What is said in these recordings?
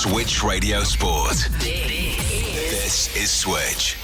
Switch Radio Sport. This is Switch.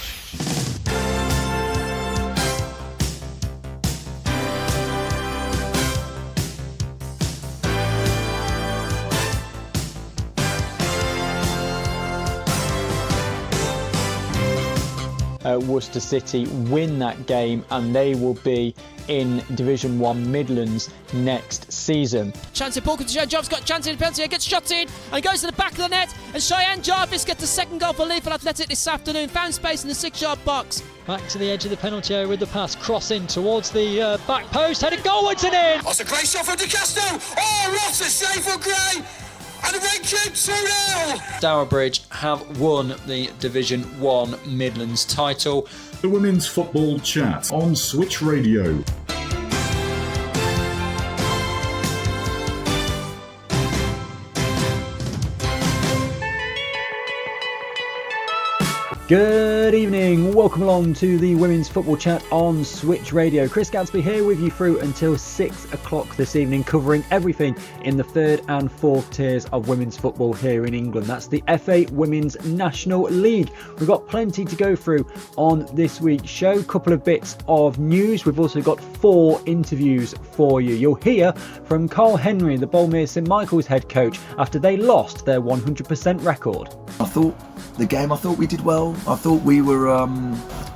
Worcester City win that game and they will be in Division 1 Midlands next season. Chance in ball control. Job's got chance in the penalty. Gets shot in and goes to the back of the net. And Cheyenne Jarvis gets the second goal for Leaford Athletic this afternoon. Found space in the 6-yard box. Back to the edge of the penalty area with the pass. Cross in towards the back post. Headed goalwards and in. That's a great shot from De Castro. Oh, what a save for Gray. And the Red Cube 2-0. Stourbridge have won the Division 1 Midlands title. The Women's Football Chat on Switch Radio. Good evening, welcome along to the Women's Football Chat on Switch Radio. Chris Gadsby here with you through until 6 o'clock this evening, covering everything in the third and fourth tiers of women's football here in England. That's the FA Women's National League. We've got plenty to go through on this week's show. Couple of bits of news. We've also got 4 interviews for you. You'll hear from Karl Henry, the Boulmere St Michael's head coach, after they lost their 100% record. I thought we did well. I thought we were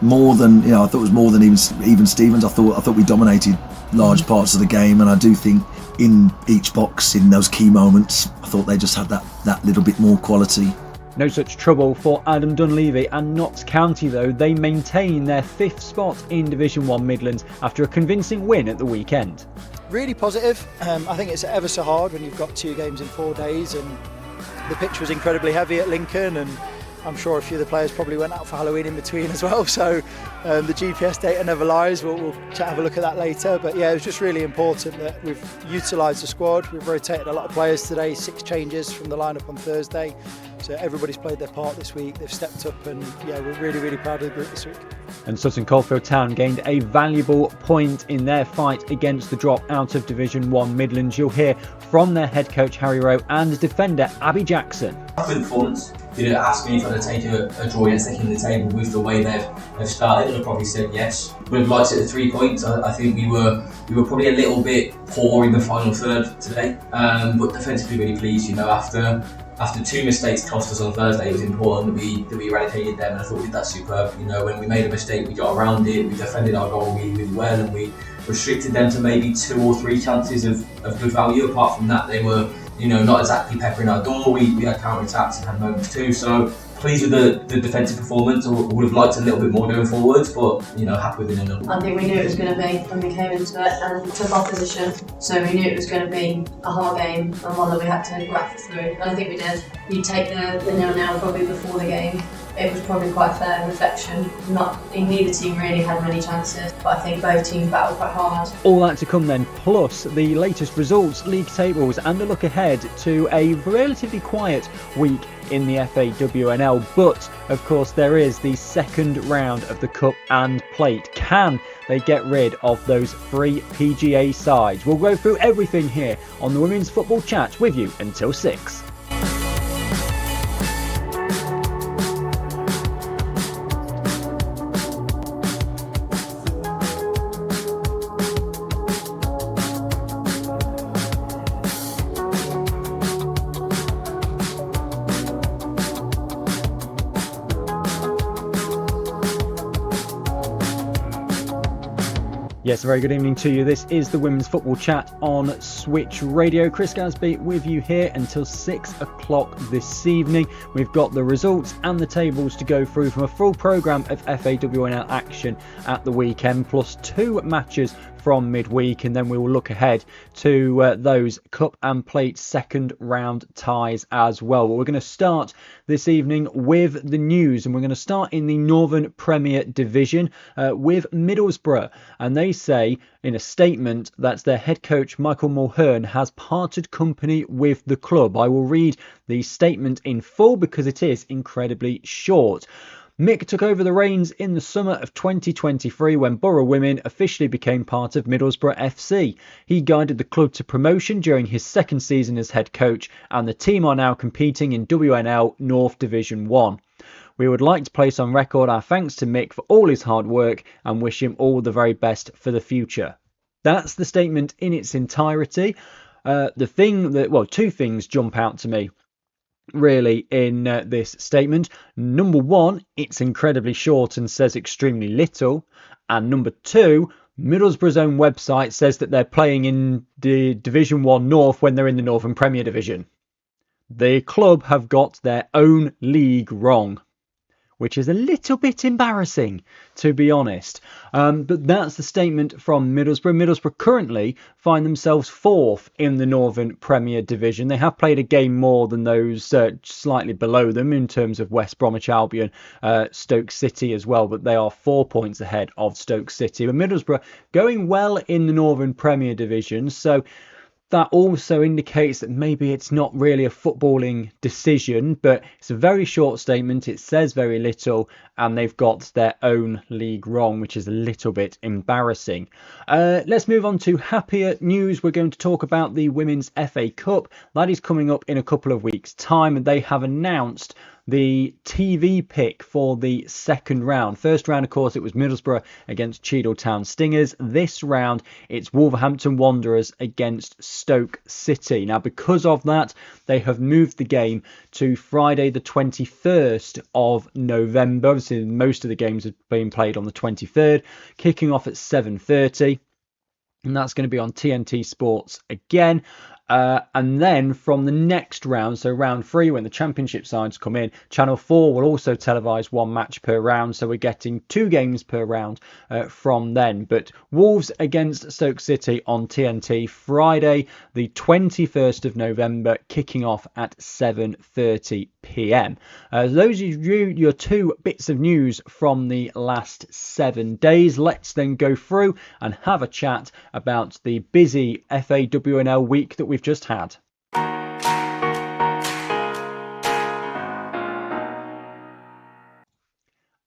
more than, I thought it was more than even Stevens. I thought we dominated large parts of the game, and I do think in each box, in those key moments, I thought they just had that little bit more quality. No such trouble for Adam Dunleavy and Notts County though. They maintain their 5th spot in Division 1 Midlands after a convincing win at the weekend. Really positive. I think it's ever so hard when you've got 2 games in 4 days, and the pitch was incredibly heavy at Lincoln, and I'm sure a few of the players probably went out for Halloween in between as well, so the GPS data never lies. We'll have a look at that later, but yeah, it was just really important that we've utilised the squad. We've rotated a lot of players today, 6 changes from the lineup on Thursday, so everybody's played their part this week. They've stepped up, and yeah, we're really, really proud of the group this week. And Sutton Coldfield Town gained a valuable point in their fight against the drop out of Division 1 Midlands. You'll hear from their head coach Harry Rowe and defender Abby Jackson. Good performance. Did ask me if I'd take a draw against the king of the table with the way they've started. I'd probably said yes. Would have liked it at 3 points. I think we were probably a little bit poor in the final third today, but defensively really pleased. After 2 mistakes cost us on Thursday, it was important that we eradicated them, and I thought we did that superb. When we made a mistake, we got around it, we defended our goal really, really well, and we restricted them to maybe 2 or 3 chances of good value. Apart from that, they were not exactly peppering our door. We had counter-attacks and had moments too, so pleased with the defensive performance. I would have liked a little bit more going forwards, but happy with it. I think we knew it was going to be when we came into it and took our position, so we knew it was going to be a hard game and one that we had to graft through, and I think we did. You take the 0-0 probably before the game. It was probably quite a fair reflection. Neither team really had many chances, but I think both teams battled quite hard. All that to come then, plus the latest results, league tables, and a look ahead to a relatively quiet week in the FAWNL. But of course there is the second round of the Cup and Plate. Can they get rid of those 3 PGA sides? We'll go through everything here on the Women's Football Chat with you until 6. Yes, a very good evening to you. This is the Women's Football Chat on Switch Radio. Chris Gadsby with you here until 6 o'clock this evening. We've got the results and the tables to go through from a full programme of FAWNL action at the weekend, plus 2 matches from midweek, and then we will look ahead to those Cup and Plate second round ties as well. But we're going to start this evening with the news, and we're going to start in the Northern Premier Division with Middlesbrough, and they say in a statement that their head coach Michael Mulhern has parted company with the club. I will read the statement in full because it is incredibly short. Mick took over the reins in the summer of 2023 when Borough Women officially became part of Middlesbrough FC. He guided the club to promotion during his second season as head coach, and the team are now competing in WNL North Division 1. We would like to place on record our thanks to Mick for all his hard work and wish him all the very best for the future. That's the statement in its entirety. Two things jump out to me really in this statement. Number one, it's incredibly short and says extremely little. And number two, Middlesbrough's own website says that they're playing in the Division 1 North when they're in the Northern Premier Division. The club have got their own league wrong, which is a little bit embarrassing, to be honest. But that's the statement from Middlesbrough. Middlesbrough currently find themselves 4th in the Northern Premier Division. They have played a game more than those slightly below them in terms of West Bromwich Albion, Stoke City as well, but they are 4 points ahead of Stoke City. But Middlesbrough going well in the Northern Premier Division, so that also indicates that maybe it's not really a footballing decision, but it's a very short statement. It says very little, and they've got their own league wrong, which is a little bit embarrassing. Let's move on to happier news. We're going to talk about the Women's FA Cup. That is coming up in a couple of weeks' time, and they have announced the TV pick for the second round. First round, of course, it was Middlesbrough against Cheadle Stingers. This round, it's Wolverhampton Wanderers against Stoke City. Now, because of that, they have moved the game to Friday the 21st of November. Obviously, most of the games have been played on the 23rd, kicking off at 7:30. And that's going to be on TNT Sports again. And then from the next round, so round 3, when the championship sides come in, Channel 4 will also televise one match per round. So we're getting 2 games per round from then. But Wolves against Stoke City on TNT Friday, the 21st of November, kicking off at 7:30 p.m. Those are your 2 bits of news from the last 7 days. Let's then go through and have a chat about the busy FAWNL week that we've just had.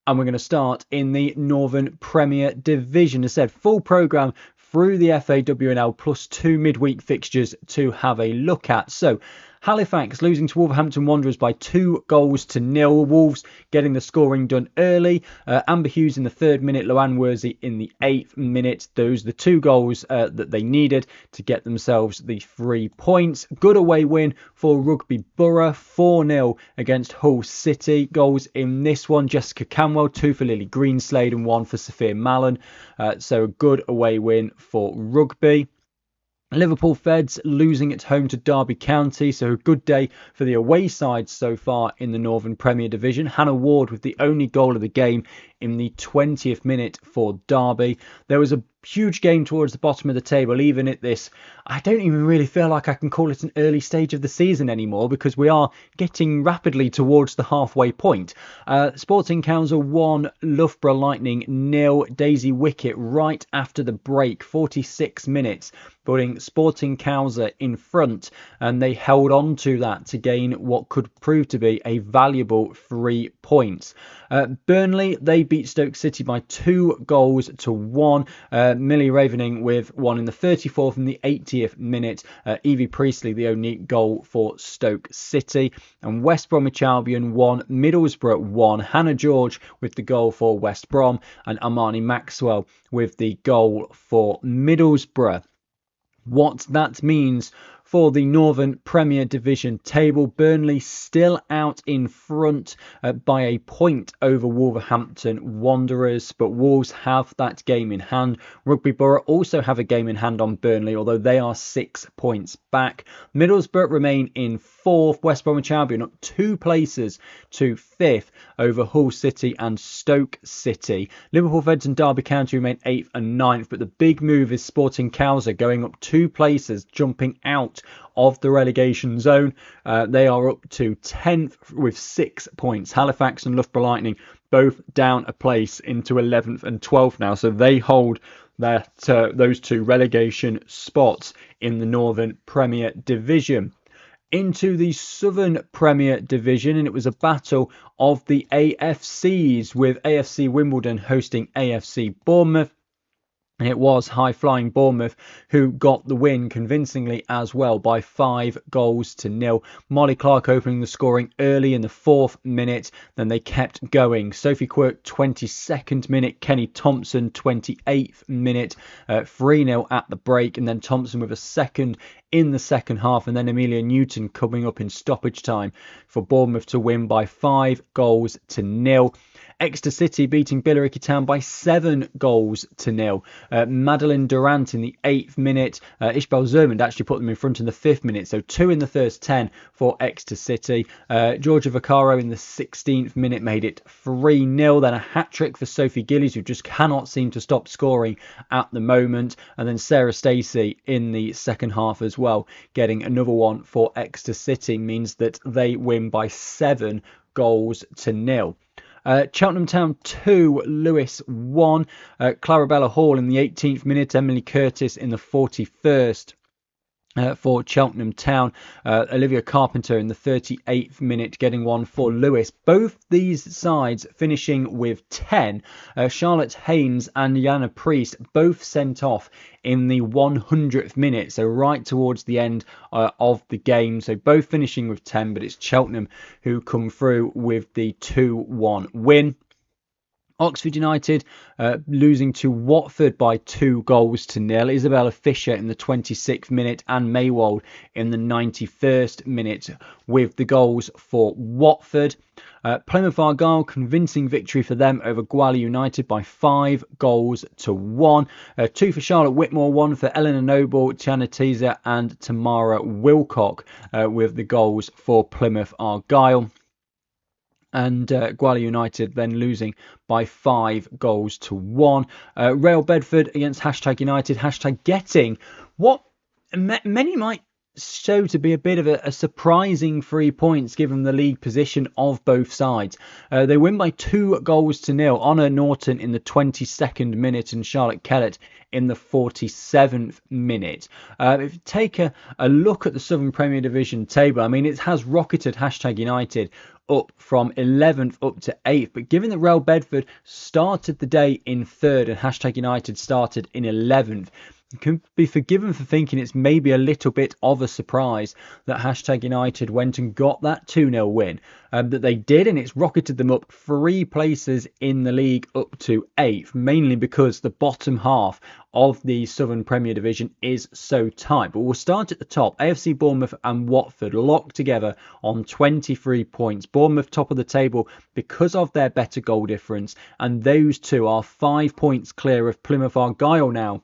And we're going to start in the Northern Premier Division. As I said, full programme through the FAWNL plus 2 midweek fixtures to have a look at. So Halifax losing to Wolverhampton Wanderers by 2-0. Wolves getting the scoring done early. Amber Hughes in the 3rd minute, Loanne Worsey in the 8th minute. Those are the 2 goals that they needed to get themselves the 3 points. Good away win for Rugby Borough, 4-0 against Hull City. Goals in this one, Jessica Canwell, 2 for Lily Greenslade and 1 for Sophia Mallon. So a good away win for Rugby. Liverpool Feds losing at home to Derby County, so a good day for the away side so far in the Northern Premier Division. Hannah Ward with the only goal of the game in the 20th minute for Derby. There was a huge game towards the bottom of the table, even at this. I don't even really feel like I can call it an early stage of the season anymore, because we are getting rapidly towards the halfway point. Sporting Council 1, Loughborough Lightning 0. Daisy Wickett right after the break, 46 minutes, putting Sporting Council in front, and they held on to that to gain what could prove to be a valuable 3 points. Burnley, they beat Stoke City by 2-1. Millie Ravening with 1 in the 34th and the 80th minute. Evie Priestley, the only goal for Stoke City. And West Bromwich Albion 1, Middlesbrough 1. Hannah George with the goal for West Brom, and Armani Maxwell with the goal for Middlesbrough. What that means for the Northern Premier Division table, Burnley still out in front by a point over Wolverhampton Wanderers, but Wolves have that game in hand. Rugby Borough also have a game in hand on Burnley, although they are 6 points back. Middlesbrough remain in 4th. West Bromwich Albion up 2 places to 5th over Hull City and Stoke City. Liverpool Feds and Derby County remain 8th and 9th, but the big move is Sporting Council going up 2 places, jumping out of the relegation zone. They are up to 10th with 6 points. Halifax and Loughborough Lightning both down a place into 11th and 12th now, so they hold that those 2 relegation spots in the Northern Premier Division. into the Southern Premier Division, and it was a battle of the AFCs, with AFC Wimbledon hosting AFC Bournemouth. It was high-flying Bournemouth who got the win convincingly as well by 5-0. Molly Clark opening the scoring early in the 4th minute. Then they kept going. Sophie Quirk, 22nd minute. Kenny Thompson, 28th minute. 3-0 at the break. And then Thompson with a second in the second half. And then Amelia Newton coming up in stoppage time for Bournemouth to win by 5-0. Exeter City beating Billericay Town by 7-0. Madeline Durant in the 8th minute. Ishbel Zermond actually put them in front in the 5th minute. So 2 in the first 10 for Exeter City. Georgia Vaccaro in the 16th minute made it 3-0. Then a hat-trick for Sophie Gillies, who just cannot seem to stop scoring at the moment. And then Sarah Stacey in the second half as well, getting another one for Exeter City, means that they win by 7-0. Cheltenham Town 2, Lewis 1. Clarabella Hall in the 18th minute. Emily Curtis in the 41st. For Cheltenham Town. Olivia Carpenter in the 38th minute getting one for Lewis. Both these sides finishing with 10. Charlotte Haynes and Yana Priest both sent off in the 100th minute, so right towards the end of the game. So both finishing with 10, but it's Cheltenham who come through with the 2-1 win. Oxford United losing to Watford by 2-0. Isabella Fisher in the 26th minute and Maywold in the 91st minute with the goals for Watford. Plymouth Argyle, convincing victory for them over Gwali United by 5-1. 2 for Charlotte Whitmore, 1 for Eleanor Noble, Tiana Teaser and Tamara Wilcock with the goals for Plymouth Argyle. And Gwali United then losing by 5-1. Real Bedford against United. Getting what many might show to be a bit of a surprising 3 points given the league position of both sides. They win by 2-0. Honor Norton in the 22nd minute and Charlotte Kellett in the 47th minute. If you take a look at the Southern Premier Division table, I mean, it has rocketed United up from 11th up to 8th, but given that Real Bedford started the day in 3rd and United started in 11th, you can be forgiven for thinking it's maybe a little bit of a surprise that United went and got that 2-0 win that they did, and it's rocketed them up 3 places in the league up to 8th, mainly because the bottom half of the Southern Premier Division is so tight. But we'll start at the top. AFC Bournemouth and Watford locked together on 23 points. Bournemouth top of the table because of their better goal difference, and those two are 5 points clear of Plymouth Argyle now,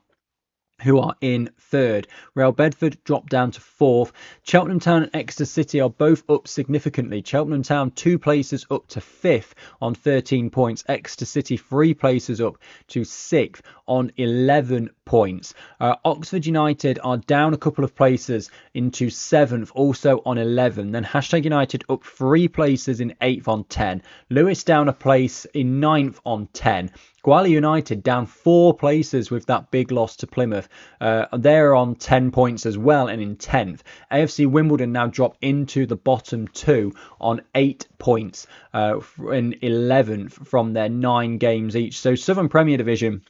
who are in 3rd. Real Bedford dropped down to 4th. Cheltenham Town and Exeter City are both up significantly. Cheltenham Town 2 places up to 5th on 13 points. Exeter City 3 places up to 6th on 11 points. Oxford United are down a couple of places into 7th, also on 11. Then United up 3 places in 8th on 10. Lewis down a place in 9th on 10. Gwali United down 4 places with that big loss to Plymouth. They're on 10 points as well and in 10th. AFC Wimbledon now drop into the bottom 2 on 8 points in 11th from their 9 games each. So Southern Premier Division,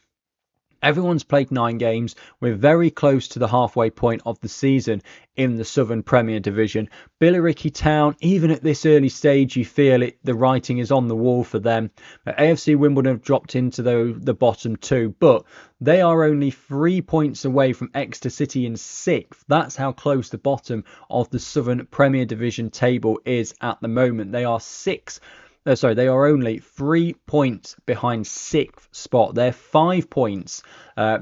everyone's played 9 games. We're very close to the halfway point of the season in the Southern Premier Division. Billericay Town, even at this early stage, you feel it. The writing is on the wall for them. AFC Wimbledon have dropped into the bottom 2, but they are only 3 points away from Exeter City in 6th. That's how close the bottom of the Southern Premier Division table is at the moment. They are they are only 3 points behind 6th spot. They're 5 points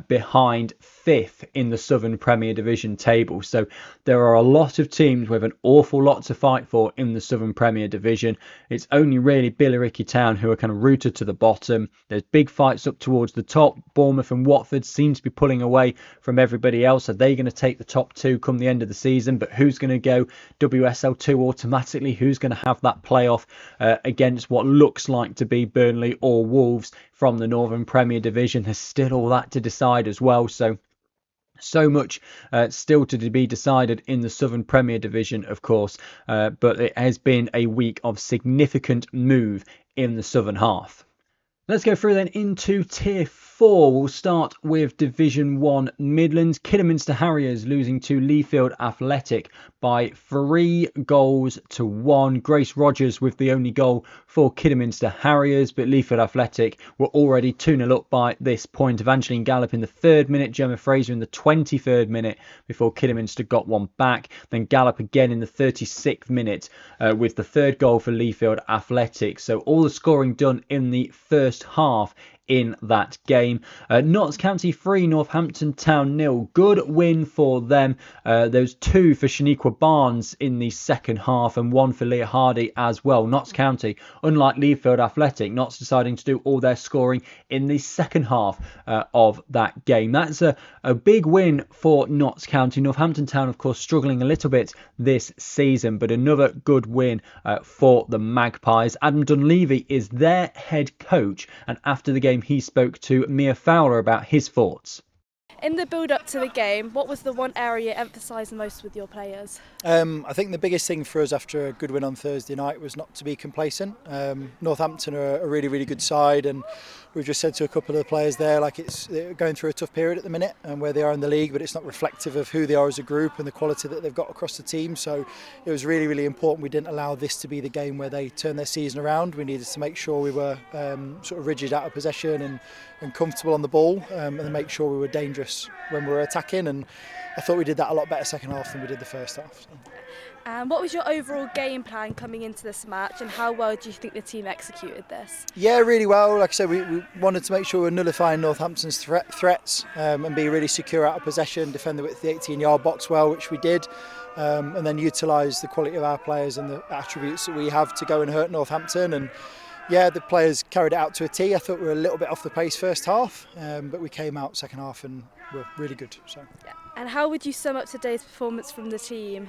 behind 5th in the Southern Premier Division table. So there are a lot of teams with an awful lot to fight for in the Southern Premier Division. It's only really Billericay Town who are kind of rooted to the bottom. There's big fights up towards the top. Bournemouth and Watford seem to be pulling away from everybody else. Are they going to take the top 2 come the end of the season? But who's going to go WSL2 automatically? Who's going to have that playoff against what looks like to be Burnley or Wolves from the Northern Premier Division? There's still all that to decide as well. So So much still to be decided in the Southern Premier Division, of course, but it has been a week of significant move in the Southern half. Let's go through then into Tier 4. We'll start with Division 1 Midlands. Kidderminster Harriers losing to Leafield Athletic by 3-1. Grace Rogers with the only goal for Kidderminster Harriers, but Leafield Athletic were already 2-0 up by this point. Evangeline Gallup in the 3rd minute, Gemma Fraser in the 23rd minute before Kidderminster got one back. Then Gallup again in the 36th minute with the 3rd goal for Leafield Athletic. So all the scoring done in the first half in that game. Notts County 3, Northampton Town 0. Good win for them. There's 2 for Shaniqua Barnes in the second half and 1 for Leah Hardy as well. Notts County, unlike Leafield Athletic, Notts deciding to do all their scoring in the second half of that game. That's a big win for Notts County. Northampton Town, of course, struggling a little bit this season, but another good win for the Magpies. Adam Dunleavy is their head coach, and after the game he spoke to Mia Fowler about his thoughts. In the build-up to the game, what was the one area you emphasised most with your players? I think the biggest thing for us after a good win on Thursday night was not to be complacent. Northampton are a really, really good side, and we've just said to a couple of the players there, they're going through a tough period at the minute and where they are in the league, but it's not reflective of who they are as a group and the quality that they've got across the team. So it was really, really important we didn't allow this to be the game where they turn their season around. We needed to make sure we were sort of rigid out of possession and comfortable on the ball, and then make sure we were dangerous when we were attacking, and I thought we did that a lot better second half than we did the first half. And what was your overall game plan coming into this match, and how well do you think the team executed this? Yeah, really well. Like I said, we wanted to make sure we were nullifying Northampton's threats and be really secure out of possession, defend the 18-yard box well, which we did, and then utilise the quality of our players and the attributes that we have to go and hurt Northampton. And yeah, the players carried it out to a T. I thought we were a little bit off the pace first half, but we came out second half and were really good. So. Yeah. And how would you sum up today's performance from the team?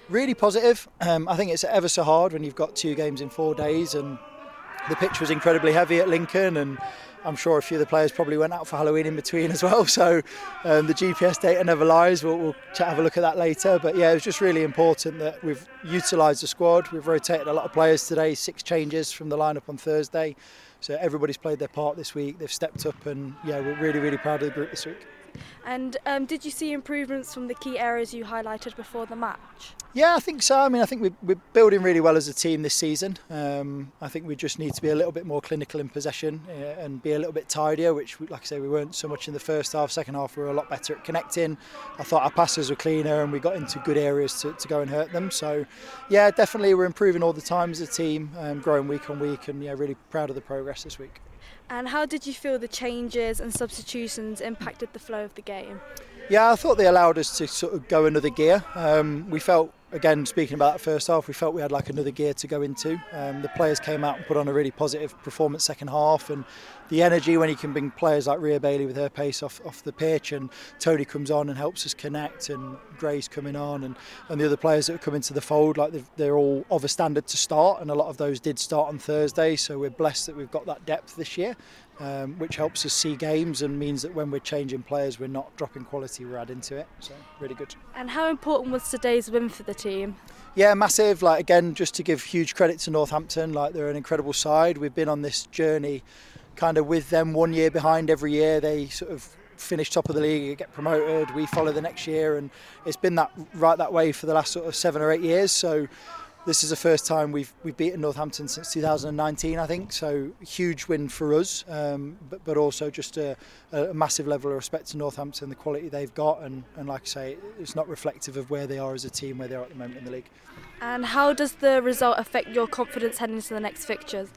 Really positive. I think it's ever so hard when you've got 2 games in 4 days, and the pitch was incredibly heavy at Lincoln, and I'm sure a few of the players probably went out for Halloween in between as well. So the GPS data never lies. We'll have a look at that later. But yeah, it was just really important that we've utilised the squad. We've rotated a lot of players today, 6 changes from the lineup on Thursday. So everybody's played their part this week. They've stepped up, and yeah, we're really, really proud of the group this week. And did you see improvements from the key areas you highlighted before the match? Yeah, I think so. I mean, I think we're building really well as a team this season. I think we just need to be a little bit more clinical in possession and be a little bit tidier, which, like I say, we weren't so much in the first half. Second half, we were a lot better at connecting. I thought our passes were cleaner and we got into good areas to go and hurt them. So, yeah, definitely we're improving all the time as a team, growing week on week, and yeah, really proud of the progress this week. And how did you feel the changes and substitutions impacted the flow of the game? Yeah, I thought they allowed us to sort of go another gear. We felt, again, speaking about that first half, we felt we had like another gear to go into. The players came out and put on a really positive performance second half, and the energy when you can bring players like Rhea Bailey with her pace off the pitch, and Tony comes on and helps us connect, and Grace coming on, and the other players that have come into the fold, like they're all of a standard to start, and a lot of those did start on Thursday, so we're blessed that we've got that depth this year. Which helps us see games and means that when we're changing players, we're not dropping quality, we're adding to it. So really good. And how important was today's win for the team? Yeah, massive. Like, again, just to give huge credit to Northampton, like they're an incredible side. We've been on this journey kind of with them 1 year behind every year. They sort of finish top of the league, get promoted, we follow the next year, and it's been that way for the last sort of 7 or 8 years. So this is the first time we've beaten Northampton since 2019, I think. So huge win for us, but also just a massive level of respect to Northampton, the quality they've got, and like I say, it's not reflective of where they are as a team, where they are at the moment in the league. And how does the result affect your confidence heading into the next fixtures?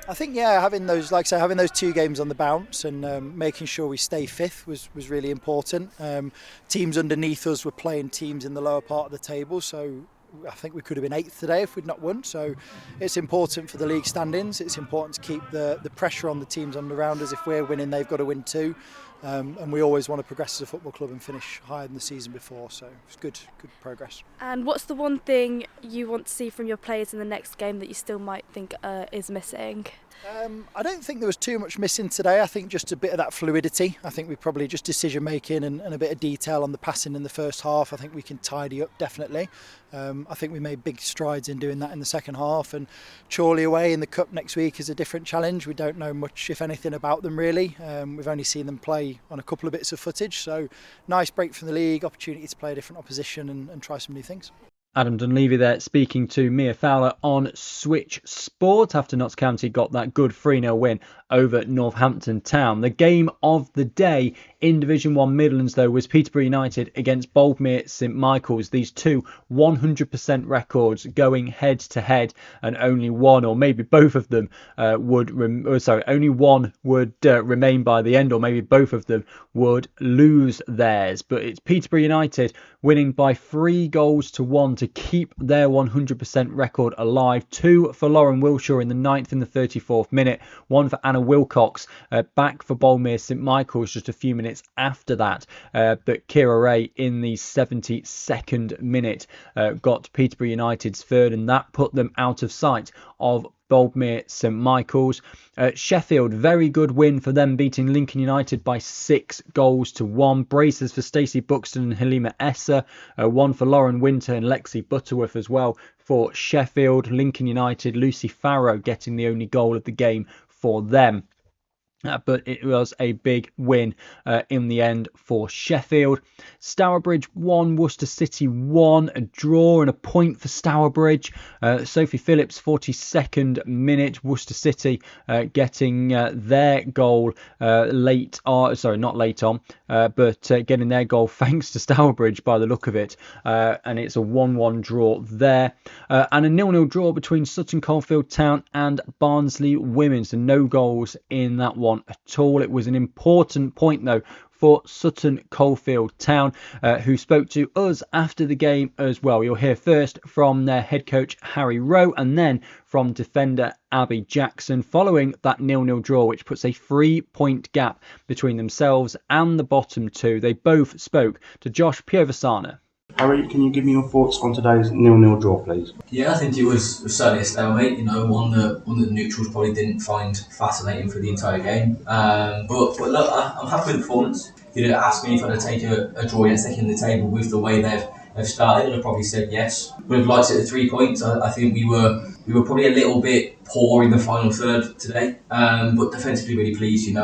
I think, yeah, having those 2 games on the bounce and making sure we stay fifth was really important. Teams underneath us were playing teams in the lower part of the table, so I think we could have been 8th today if we'd not won. So it's important for the league standings. It's important to keep the pressure on the teams on around us. If we're winning, they've got to win too. and we always want to progress as a football club and finish higher than the season before, so it's good progress. And what's the one thing you want to see from your players in the next game that you still might think is missing? I don't think there was too much missing today. I think just a bit of that fluidity. I think we probably just decision making and a bit of detail on the passing in the first half. I think we can tidy up definitely. I think we made big strides in doing that in the second half, and Chorley away in the Cup next week is a different challenge. We don't know much, if anything, about them really. We've only seen them play on a couple of bits of footage, so nice break from the league, opportunity to play a different opposition and try some new things. Adam Dunleavy there speaking to Mia Fowler on Switch Sport after Notts County got that good 3-0 win over Northampton Town. The game of the day in Division 1 Midlands, though, was Peterborough United against Boldmere St Michael's. These two 100% records going head to head, and only one, or maybe both of them, only one would remain by the end, or maybe both of them would lose theirs. But it's Peterborough United winning by 3-1 to keep their 100% record alive. 2 for Lauren Wilshaw in the 9th and the 34th minute, 1 for Anna Wilcox back for Boldmere St Michael's just a few minutes after that. But Kira Ray in the 72nd minute got Peterborough United's third, and that put them out of sight of Boldmere St Michael's. Sheffield, very good win for them, beating Lincoln United by 6-1. Braces for Stacey Buxton and Halima Esser, 1 for Lauren Winter and Lexi Butterworth as well for Sheffield. Lincoln United, Lucy Farrow getting the only goal of the game for them. But it was a big win in the end for Sheffield. Stourbridge 1, Worcester City 1, a draw and a point for Stourbridge. Sophie Phillips, 42nd minute, Worcester City getting their goal getting their goal thanks to Stourbridge by the look of it. And it's a 1-1 draw there. And a 0-0 draw between Sutton Coldfield Town and Barnsley Women. So no goals in that one at all. It was an important point though for Sutton Coldfield Town, who spoke to us after the game as well. You'll hear first from their head coach Harry Rowe, and then from defender Abby Jackson, following that 0-0 draw, which puts a 3-point gap between themselves and the bottom two. They both spoke to Josh Piovasana. Harry, can you give me your thoughts on today's 0-0 draw, please? Yeah, I think it was certainly a stalemate. One that the neutrals probably didn't find fascinating for the entire game. But look, I'm happy with the performance. Ask me if I'd take a draw against second in the table with the way they've started, I'd probably said yes. Would have liked it at 3 points. I think we were probably a little bit poor in the final third today, but defensively really pleased.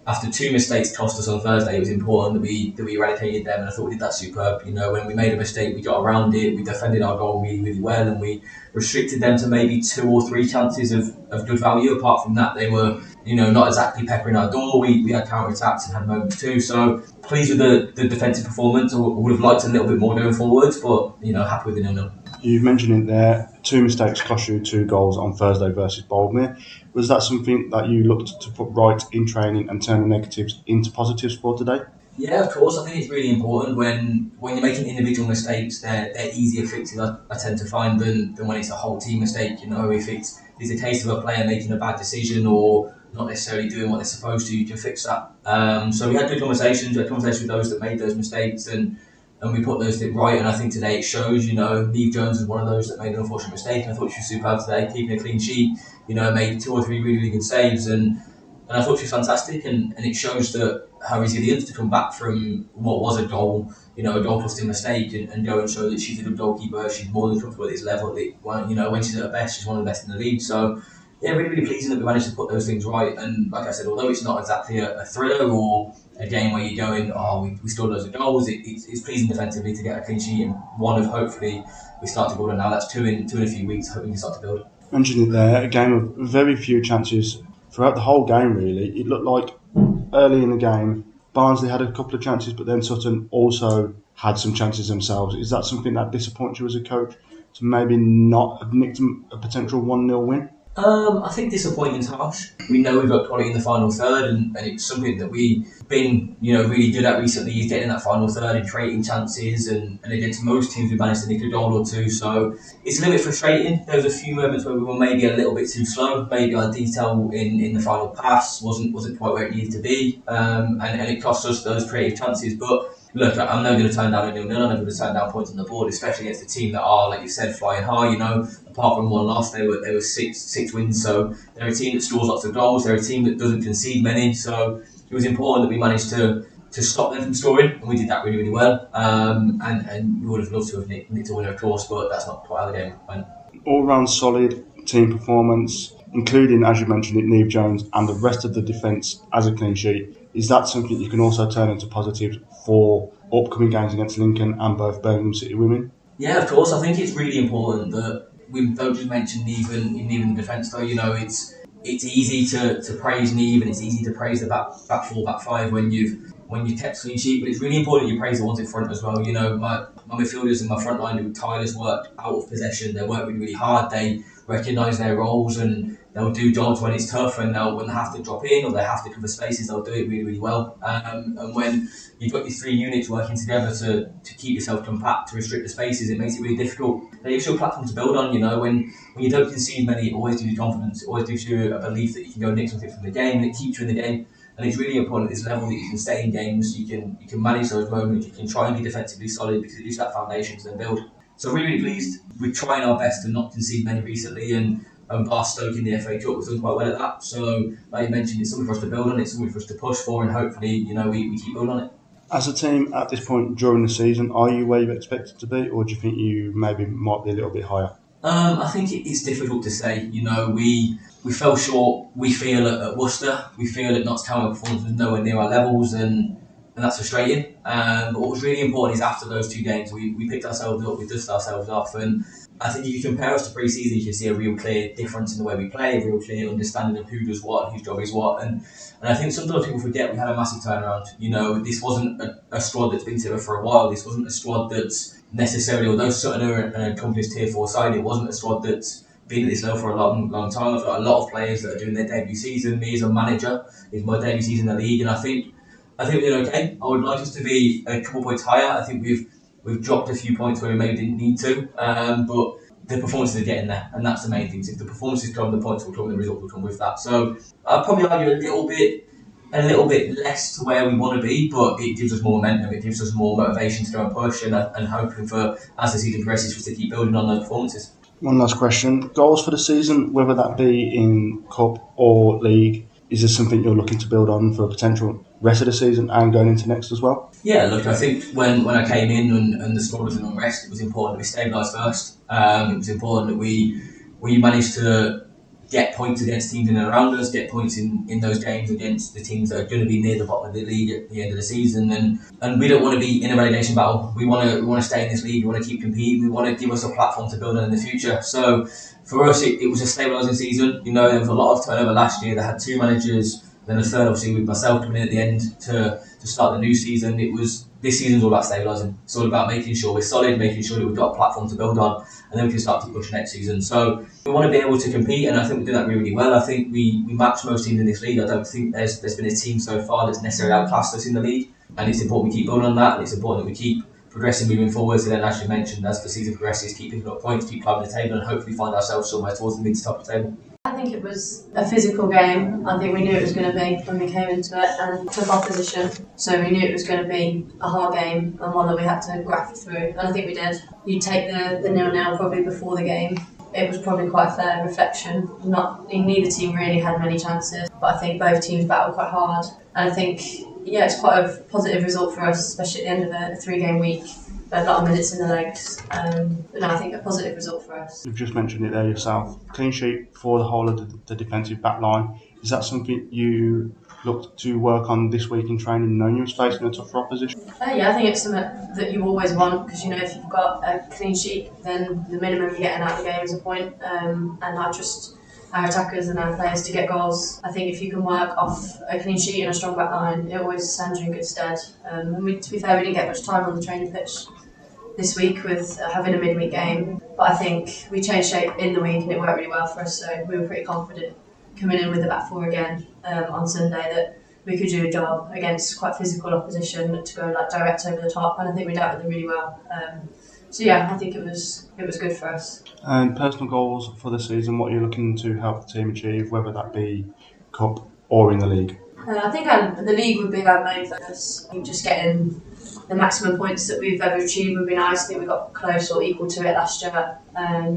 After 2 mistakes cost us on Thursday, it was important that we eradicated them, and I thought we did that superb. When we made a mistake, we got around it, we defended our goal really, really well, and we restricted them to maybe 2 or 3 chances of good value. Apart from that, they were not exactly peppering our door. We had counter-attacks and had moments too, so pleased with the defensive performance. I would have liked a little bit more going forwards, but happy with the 0-0. You've mentioned it there, 2 mistakes cost you 2 goals on Thursday versus Boldmere. Was that something that you looked to put right in training and turn the negatives into positives for today? Yeah, of course. I think it's really important when you're making individual mistakes. They're easier fixes, I tend to find, than when it's a whole team mistake. If it's a case of a player making a bad decision or not necessarily doing what they're supposed to, you can fix that. So we had good conversations. We had conversations with those that made those mistakes, and we put those things right. And I think today it shows. Neve Jones was one of those that made an unfortunate mistake, and I thought she was superb today, keeping a clean sheet. Made 2 or 3 really, really good saves, and I thought she was fantastic. And it shows that her resilience to come back from what was a goal, a goal-posting mistake, and go and show that she's a good goalkeeper. She's more than comfortable at this level. When she's at her best, she's one of the best in the league. So yeah, really, really pleasing that we managed to put those things right. And like I said, although it's not exactly a thriller or a game where you're going, we scored loads of goals, it's pleasing defensively to get a clean sheet, and one of hopefully we start to build on now. That's 2 in a few weeks. Hoping we can start to build. Mentioned it there, a game of very few chances throughout the whole game really. It looked like early in the game Barnsley had a couple of chances, but then Sutton also had some chances themselves. Is that something that disappoints you as a coach, to maybe not have nicked a potential 1-0 win? I think disappointing's harsh. We know we've got quality in the final third, and it's something that we've been, really good at recently, is getting in that final third and creating chances, and against most teams we managed to nick a goal or two, so it's a little bit frustrating. There was a few moments where we were maybe a little bit too slow, maybe our detail in the final pass wasn't quite where it needed to be, and it cost us those creative chances, but look, I'm never going to turn down a 0-0. I'm never going to turn down points on the board, especially against a team that are, like you said, flying high. Apart from one loss, they were six wins. So they're a team that scores lots of goals. They're a team that doesn't concede many. So it was important that we managed to stop them from scoring, and we did that really, really well. And we would have loved to have nicked a winner, of course, but that's not quite how the game went. All-round solid team performance, including, as you mentioned it, Neve Jones and the rest of the defence as a clean sheet. Is that something you can also turn into positives for upcoming games against Lincoln and both Birmingham City women? Yeah, of course. I think it's really important that we don't just mention Neve in the defence, though. It's easy to praise Neve, and it's easy to praise the back four, back five when you've kept clean sheet, but it's really important you praise the ones in front as well. My midfielders and my front line do tireless work out of possession. They work really, really hard. They recognise their roles, and they'll do jobs when it's tough, and when they have to drop in or they have to cover spaces, they'll do it really, really well. And when you've got your three units working together to keep yourself compact, to restrict the spaces, it makes it really difficult. It gives you a platform to build on. When you don't concede many, it always gives you confidence. It always gives you a belief that you can go nick something from the game, and it keeps you in the game. And it's really important at this level that you can stay in games, you can manage those moments, you can try and be defensively solid, because it gives that foundation to then build. So really, really pleased. We're trying our best to not concede many recently, and bar Stoke in the FA Cup, we've done quite well at that. So like you mentioned, it's something for us to build on, it's something for us to push for, and hopefully we keep building on it. As a team at this point during the season, are you where you expected to be, or do you think you maybe might be a little bit higher? I think it's difficult to say. We fell short, we feel, at Worcester. We feel at Notts County, our performance was nowhere near our levels, and that's frustrating. But what was really important is after those two games, we picked ourselves up, we dusted ourselves off, and I think if you compare us to pre-season, you can see a real clear difference in the way we play, a real clear understanding of who does what and whose job is what. And I think sometimes people forget we had a massive turnaround. This wasn't a squad that's been together for a while. This wasn't a squad that's necessarily, although Sutton are an accomplished tier 4 side, it wasn't a squad that's been at this level for a long, long time. I've got a lot of players that are doing their debut season. Me as a manager, it's my debut season in the league, and I think we're doing okay. I would like us to be a couple points higher. I think we've dropped a few points where we maybe didn't need to, but the performances are getting there, and that's the main thing. If the performances come, the points will come, the results will come with that. So I'd probably argue a little bit less to where we want to be, but it gives us more momentum, it gives us more motivation to go and push, and hoping for, as the season progresses, for us to keep building on those performances. One last question. Goals for the season, whether that be in Cup or League, is this something you're looking to build on for a potential rest of the season and going into next as well? Yeah, look, I think when I came in and the squad was in unrest, it was important that we stabilised first. It was important that we managed to get points against teams in and around us, get points in those games against the teams that are going to be near the bottom of the league at the end of the season. And we don't want to be in a relegation battle. We want to stay in this league. We want to keep competing. We want to give us a platform to build on in the future. So for us, it was a stabilising season. There was a lot of turnover last year. They had two managers, then a third, obviously, with myself coming in at the end to start the new season. This season's all about stabilising. It's all about making sure we're solid, making sure that we've got a platform to build on, and then we can start to push next season. So we want to be able to compete, and I think we do that really, really well. I think we match most teams in this league. I don't think there's been a team so far that's necessarily outclassed us in the league, and it's important we keep building on that, and it's important that we keep progressing, moving forwards, and then, as you mentioned, as the season progresses, keep picking up points, keep climbing the table, and hopefully find ourselves somewhere towards the mid to top of the table. I think it was a physical game. I think we knew it was going to be when we came into it and took our position. So we knew it was going to be a hard game and one that we had to graft through. And I think we did. You take the 0-0 probably before the game. It was probably quite a fair reflection. Neither team really had many chances, but I think both teams battled quite hard. And I think, it's quite a positive result for us, especially at the end of a 3-game week. A lot of minutes in the legs, but no, I think a positive result for us. You've just mentioned it there yourself. Clean sheet for the whole of the defensive back line. Is that something you looked to work on this week in training, knowing you was facing a tougher opposition? Yeah, I think it's something that you always want, because if you've got a clean sheet, then the minimum you're getting out of the game is a point. And I trust our attackers and our players to get goals. I think if you can work off a clean sheet and a strong back line, it always stands you in good stead. To be fair, we didn't get much time on the training pitch this week with having a midweek game. But I think we changed shape in the week and it worked really well for us. So we were pretty confident coming in with the back four again on Sunday that we could do a job against quite physical opposition to go like direct over the top. And I think we dealt with it really well. So yeah, I think it was good for us. And personal goals for the season, what are you looking to help the team achieve, whether that be cup or in the league? I think the league would be our main focus. I think just getting the maximum points that we've ever achieved would be nice. I think we got close or equal to it last year,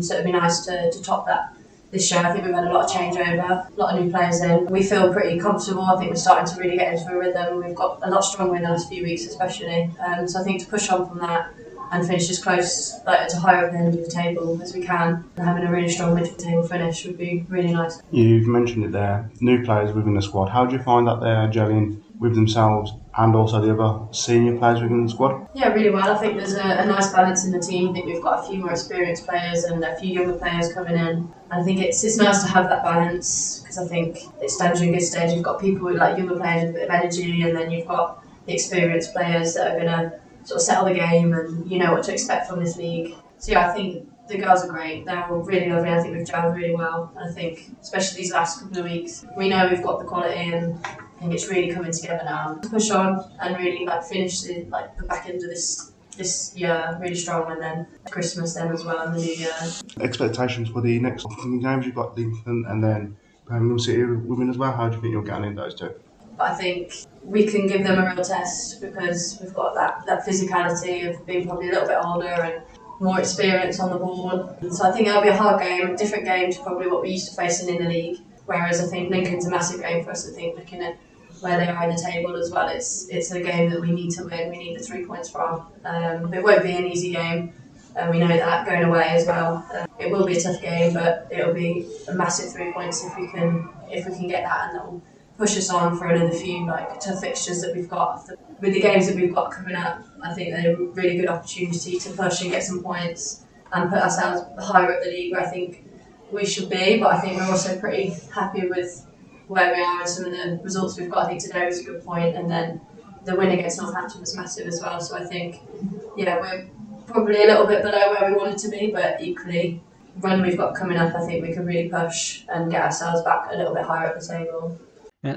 so it'd be nice to top that this year. I think we've had a lot of changeover, a lot of new players in. We feel pretty comfortable. I think we're starting to really get into a rhythm. We've got a lot stronger in the last few weeks especially, so I think to push on from that and finish as close, like to higher at the end of the table as we can, and having a really strong mid-table finish would be really nice. You've mentioned it there, new players within the squad. How do you find that they're gelling with themselves and also the other senior players within the squad? Yeah, really well. I think there's a nice balance in the team. I think we've got a few more experienced players and a few younger players coming in. And I think it's nice to have that balance because I think it stands you in good stage. You've got people with like younger players with a bit of energy, and then you've got the experienced players that are going to sort of settle the game and you know what to expect from this league. So yeah, I think the girls are great. They're all really lovely. I think we've gelled really well. And I think, especially these last couple of weeks, we know we've got the quality and I think it's really coming together now. To push on and really like finish the back end of this year really strong, and then Christmas then as well and the new year. Expectations for the next upcoming games, you've got Lincoln and then Birmingham City women as well. How do you think you'll get in those two? But I think we can give them a real test because we've got that physicality of being probably a little bit older and more experience on the board. So I think it'll be a hard game, a different game to probably what we used to facing in the league. Whereas I think Lincoln's a massive game for us. I think looking at where they are in the table as well, it's a game that we need to win. We need the 3 points from. It won't be an easy game. We know that going away as well. It will be a tough game, but it'll be a massive 3 points if we can get that, and that will push us on for another few like tough fixtures that we've got. With the games that we've got coming up, I think they're a really good opportunity to push and get some points and put ourselves higher up the league where I think we should be. But I think we're also pretty happy with where we are and some of the results we've got. I think today was a good point, and then the win against Northampton was massive as well. So I think, yeah, we're probably a little bit below where we wanted to be, but equally, run we've got coming up, I think we can really push and get ourselves back a little bit higher up the table.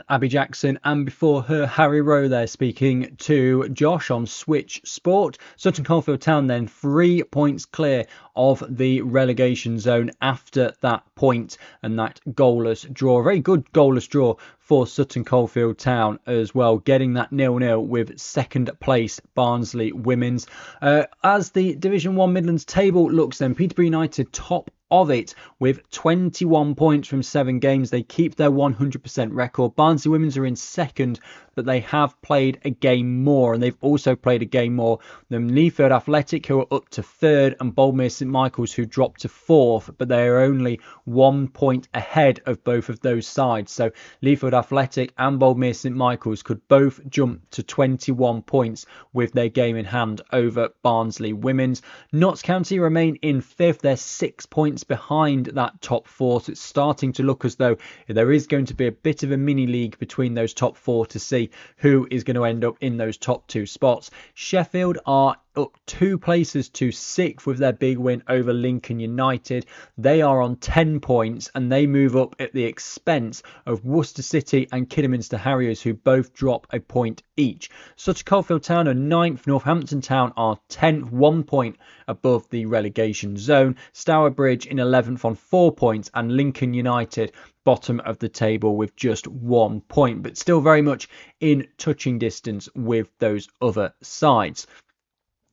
Abby Jackson, and before her Harry Rowe there speaking to Josh on Switch Sport. Sutton Coldfield Town then 3 points clear of the relegation zone after that point and that goalless draw. A very good goalless draw for Sutton Coldfield Town as well, getting that 0-0 with second place Barnsley Women's. As the Division 1 Midlands table looks then, Peterborough United top of it with 21 points from 7 games. They keep their 100% record. Barnsley Women's are in second, but they have played a game more, and they've also played a game more than Leafield Athletic, who are up to third, and Boldmere St Michael's, who dropped to fourth, but they are only 1 point ahead of both of those sides. So Leafield Athletic and Boldmere St Michael's could both jump to 21 points with their game in hand over Barnsley Women's. Notts County remain in fifth. They're 6 points behind that top four, so it's starting to look as though there is going to be a bit of a mini league between those top four to see who is going to end up in those top 2 spots. Sheffield are up 2 places to 6th with their big win over Lincoln United. They are on 10 points and they move up at the expense of Worcester City and Kidderminster Harriers, who both drop a point each. Sutton Coldfield Town are 9th, Northampton Town are 10th, 1 point above the relegation zone. Stourbridge in 11th on 4 points, and Lincoln United bottom of the table with just 1 point, but still very much in touching distance with those other sides.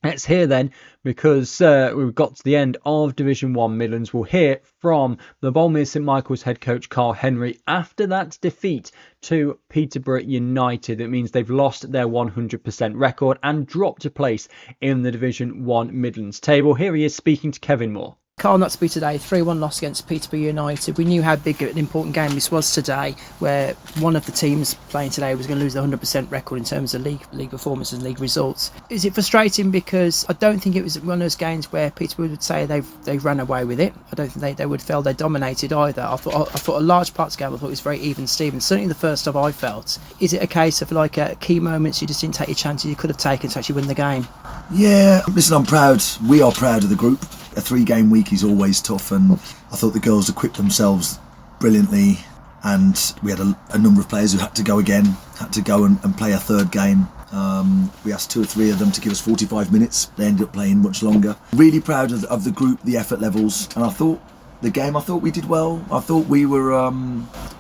Let's hear then, because we've got to the end of Division 1 Midlands, we'll hear from the Boldmere St Michael's head coach Karl Henry after that defeat to Peterborough United. It means they've lost their 100% record and dropped a place in the Division 1 Midlands table. Here he is speaking to Kevin Moore. Karl, not to be today, 3-1 loss against Peterborough United. We knew how big an important game this was today, where one of the teams playing today was going to lose the 100% record in terms of league performance and league results. Is it frustrating? Because I don't think it was one of those games where Peterborough would say they've ran away with it. I don't think they would feel they dominated either. I thought a large part of the game, I thought it was very even Steven. Certainly the first half I felt. Is it a case of like key moments you just didn't take your chances you could have taken to actually win the game? Yeah, listen, I'm proud. We are proud of the group. A 3-game week is always tough, and I thought the girls equipped themselves brilliantly, and we had a number of players who had to go and play a third game. We asked 2 or 3 of them to give us 45 minutes. They ended up playing much longer. Really proud of the group, the effort levels, and I thought we did well. I thought we were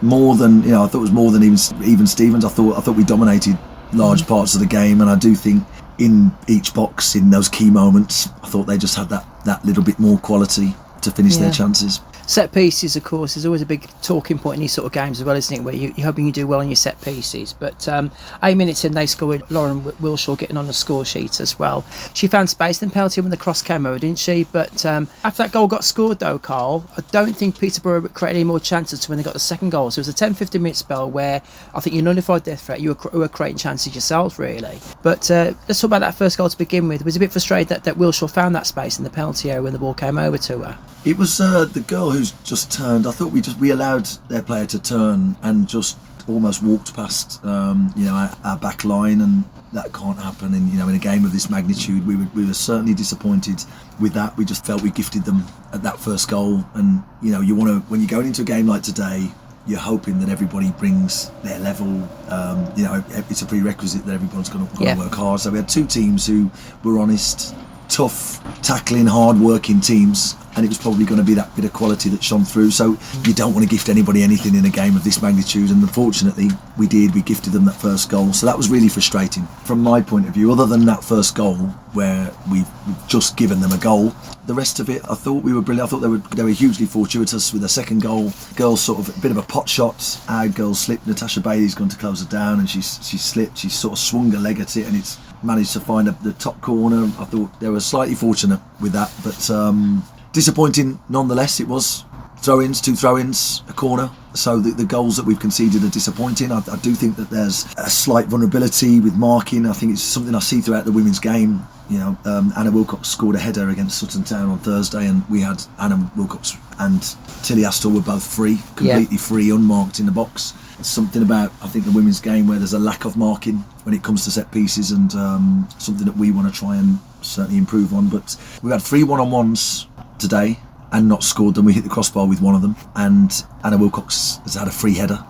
more than, I thought it was more than even Stevens. I thought we dominated large parts of the game, and I do think in each box, in those key moments, I thought they just had that little bit more quality to finish their chances. Set pieces, of course, is always a big talking point in these sort of games as well, isn't it? Where you're hoping you do well on your set pieces. But 8 minutes in, they scored. Lauren Wilshaw getting on the score sheet as well. She found space, then penalty when the cross came over, didn't she? But after that goal got scored, though, Karl, I don't think Peterborough created any more chances to when they got the second goal. So it was a 10-15 minute spell where I think you nullified their threat. You were creating chances yourselves, really. But let's talk about that first goal to begin with. It was a bit frustrated that Wilshaw found that space in the penalty area when the ball came over to her. It was the girl who's just turned. I thought we allowed their player to turn and just almost walked past our back line, and that can't happen in a game of this magnitude. We were certainly disappointed with that. We just felt we gifted them at that first goal, and you want to, when you're going into a game like today, you're hoping that everybody brings their level. It's a prerequisite that everyone's going to work hard. So we had 2 teams who were honest, tough, tackling, hard-working teams, and it was probably going to be that bit of quality that shone through. So you don't want to gift anybody anything in a game of this magnitude, and unfortunately we did. We gifted them that first goal, so that was really frustrating from my point of view. Other than that first goal where we've just given them a goal, the rest of it, I thought we were brilliant. I thought they were hugely fortuitous with the second goal. Girls sort of a bit of a pot shot. Our girl slipped. Natasha Bailey's gone to close her down, and she slipped. She sort of swung her leg at it, and it's managed to find the top corner. I thought they were slightly fortunate with that, but disappointing nonetheless. It was throw-ins, 2 throw-ins, a corner. So the goals that we've conceded are disappointing. I do think that there's a slight vulnerability with marking. I think it's something I see throughout the women's game. Anna Wilcox scored a header against Sutton Town on Thursday, and we had Anna Wilcox and Tilly Astle were both free, completely free, unmarked in the box. It's something about, I think, the women's game where there's a lack of marking when it comes to set pieces, and something that we want to try and certainly improve on. But we had 3 1-on-1s today and not scored them. We hit the crossbar with one of them, and Anna Wilcox has had a free header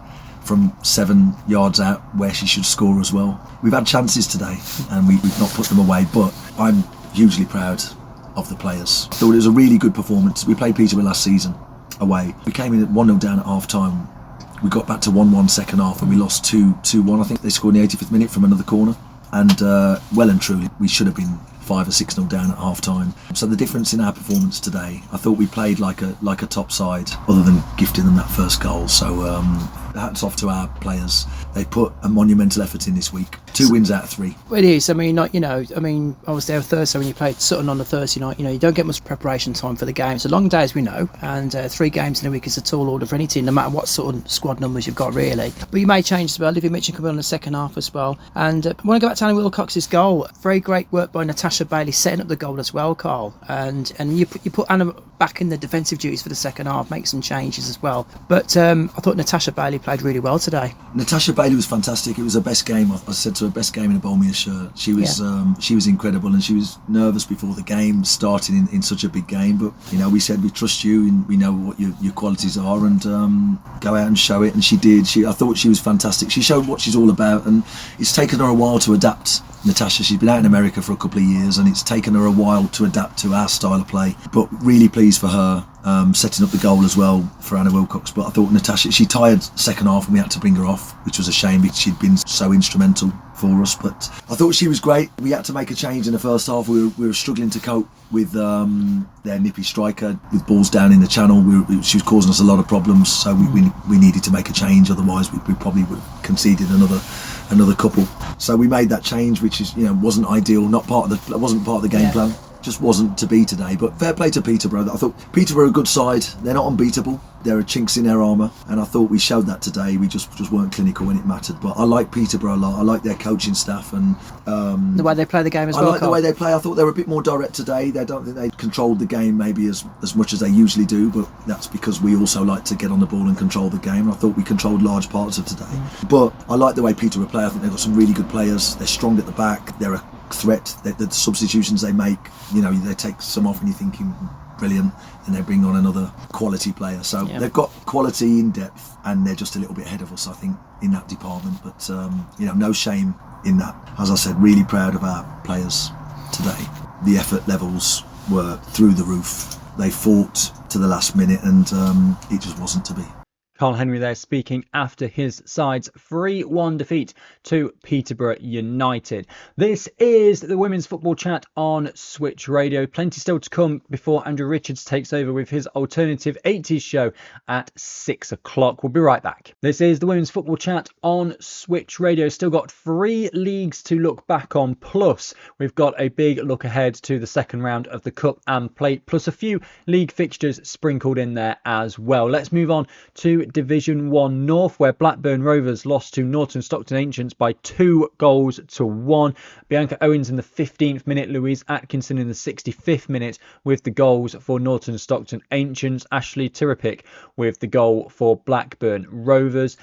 from 7 yards out where she should score as well. We've had chances today and we've not put them away, but I'm hugely proud of the players. I thought it was a really good performance. We played Peterborough last season away. We came in at 1-0 down at half time. We got back to 1-1 second half, and we lost 2-1. I think they scored in the 85th minute from another corner, and well and truly we should have been 5 or 6-0 down at half time. So the difference in our performance today, I thought we played like a top side, other than gifting them that first goal. So hats off to our players. They put a monumental effort in this week. 2 wins out of 3. Well, it is. I mean, I was there Thursday when you played Sutton on the Thursday night. You don't get much preparation time for the game. It's a long day, as we know, and 3 games in a week is a tall order for any team, no matter what sort of squad numbers you've got, really. But you may change as well. Olivia Mitchell coming on in the second half as well. And I want to go back to Anna Wilcox's goal. Very great work by Natasha Bailey setting up the goal as well, Karl. And you put Anna back in the defensive duties for the second half, make some changes as well. But I thought Natasha Bailey played really well today. Natasha Bailey was fantastic. It was her best game. I said to her, best game in a Bolmere shirt. She was incredible, and she was nervous before the game, starting in such a big game. But we said we trust you, and we know what your qualities are, and go out and show it. And she did. I thought she was fantastic. She showed what she's all about, and it's taken her a while to adapt. Natasha, she's been out in America for a couple of years, and it's taken her a while to adapt to our style of play, but really pleased for her, setting up the goal as well for Anna Wilcox. But I thought Natasha, she tired second half and we had to bring her off, which was a shame because she'd been so instrumental for us. But I thought she was great. We had to make a change in the first half. We were struggling to cope with their nippy striker with balls down in the channel. She was causing us a lot of problems, so we needed to make a change, otherwise we probably would have conceded another couple. So we made that change, which is wasn't ideal, wasn't part of the game plan. just wasn't to be today. But fair play to Peterborough. I thought Peterborough are a good side. They're not unbeatable. There are chinks in their armour, and I thought we showed that today. We just weren't clinical when it mattered. But I like Peterborough a lot. I like their coaching staff and the way they play the game as well. I like the way they play. I thought they were a bit more direct today. I don't think they controlled the game maybe as much as they usually do, but that's because we also like to get on the ball and control the game. I thought we controlled large parts of today. But I like the way Peterborough play. I think they've got some really good players. They're strong at the back. They're a threat. The substitutions they make, they take some off and you're thinking brilliant, and they bring on another quality player. So they've got quality in depth, and they're just a little bit ahead of us, I think, in that department. But no shame in that. As I said, really proud of our players today. The effort levels were through the roof. They fought to the last minute, and it just wasn't to be. Karl Henry there speaking after his side's 3-1 defeat to Peterborough United. This is the Women's Football Chat on Switch Radio. Plenty still to come before Andrew Richards takes over with his alternative 80s show at 6 o'clock. We'll be right back. This is the Women's Football Chat on Switch Radio. Still got 3 leagues to look back on, plus we've got a big look ahead to the second round of the Cup and Plate, plus a few league fixtures sprinkled in there as well. Let's move on to Division 1 North, where Blackburn Rovers lost to Norton Stockton Ancients by 2-1. Bianca Owens in the 15th minute, Louise Atkinson in the 65th minute with the goals for Norton Stockton Ancients, Ashley Tirapic with the goal for Blackburn Rovers.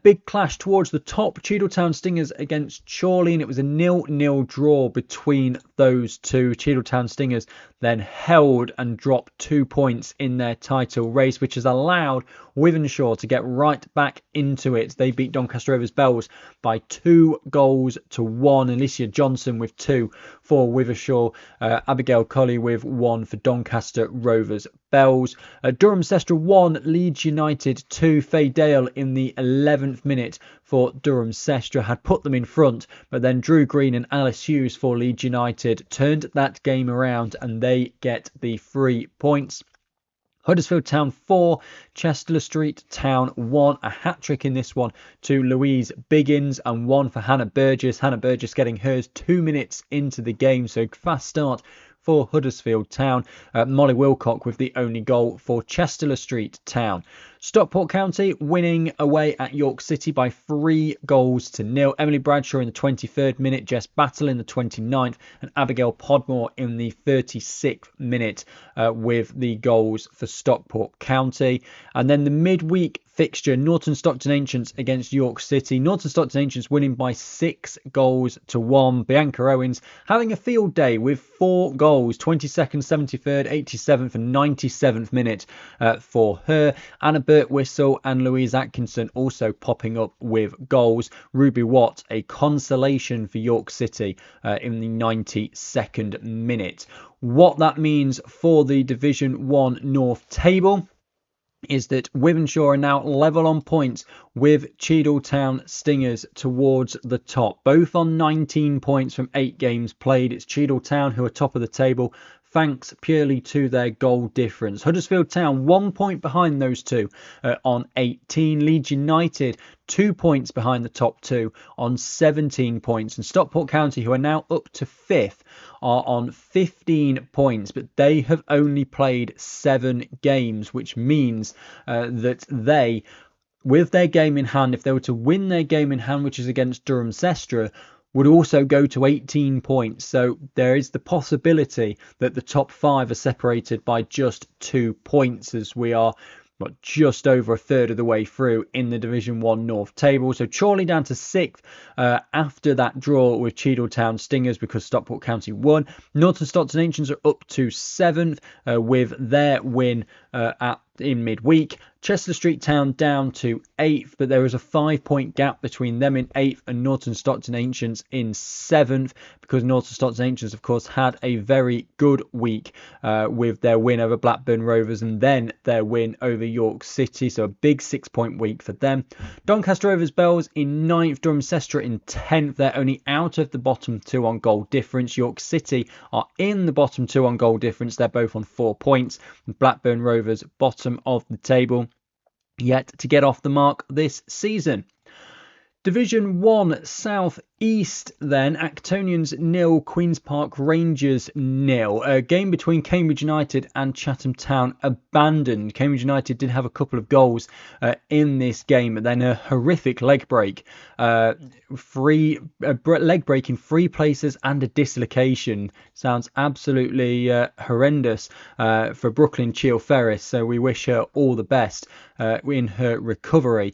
Big clash towards the top, Cheadletown Stingers against Chorley, and it was a 0-0 draw between those two. Cheadletown Stingers then held and dropped 2 points in their title race, which has allowed Wythenshawe to get right back into it. They beat Doncaster Rovers Bells by 2-1. Alicia Johnson with 2 for Wythenshawe, Abigail Colley with 1 for Doncaster Rovers Bells. Durham Sestra 1, Leeds United 2. Faye Dale in the 11th minute for Durham Sestra had put them in front, but then Drew Green and Alice Hughes for Leeds United turned that game around and they get the 3 points. Huddersfield Town 4, Chester Street Town 1. A hat-trick in this one to Louise Biggins and 1 for Hannah Burgess. Hannah Burgess getting hers 2 minutes into the game, so fast start for Huddersfield Town. Molly Wilcock with the only goal for Chester Street Town. Stockport County winning away at York City by 3-0. Emily Bradshaw in the 23rd minute, Jess Battle in the 29th, and Abigail Podmore in the 36th minute with the goals for Stockport County. And then the midweek fixture, Norton Stockton Ancients against York City. Norton Stockton Ancients winning by 6-1. Bianca Owens having a field day with 4 goals, 22nd, 73rd, 87th and 97th minute for her. Anna Birtwhistle and Louise Atkinson also popping up with goals. Ruby Watt, a consolation for York City in the 92nd minute. What that means for the Division 1 North table is that Wythenshawe are now level on points with Cheadletown Stingers towards the top, both on 19 points from 8 games played. It's Cheadletown who are top of the table, thanks purely to their goal difference. Huddersfield Town 1 point behind those two on 18. Leeds United 2 points behind the top two on 17 points. And Stockport County, who are now up to 5th, are on 15 points, but they have only played 7 games, which means that they, with their game in hand, if they were to win their game in hand, which is against Durham Sestra, would also go to 18 points. So there is the possibility that the top 5 are separated by just 2 points, as we are just over a third of the way through in the Division 1 North table. So Chorley down to 6th after that draw with Cheadletown Stingers because Stockport County won. Norton Stockton Ancients are up to 7th with their win in midweek. Chester Street Town down to 8th, but there is a 5-point gap between them in 8th and Norton Stockton Ancients in 7th, because Norton Stockton Ancients, of course, had a very good week with their win over Blackburn Rovers and then their win over York City, so a big 6-point week for them. Doncaster Rovers Bells in 9th, Durham Sestra in 10th. They're only out of the bottom 2 on goal difference. York City are in the bottom 2 on goal difference. They're both on 4 points. Blackburn Rovers bottom of the table, yet to get off the mark this season. Division 1 South East then, Actonians 0, Queen's Park Rangers 0. A game between Cambridge United and Chatham Town abandoned. Cambridge United did have a couple of goals in this game, but then a horrific leg break. Leg break in 3 places and a dislocation. Sounds absolutely horrendous for Brooklyn Cheel Ferris, so we wish her all the best in her recovery.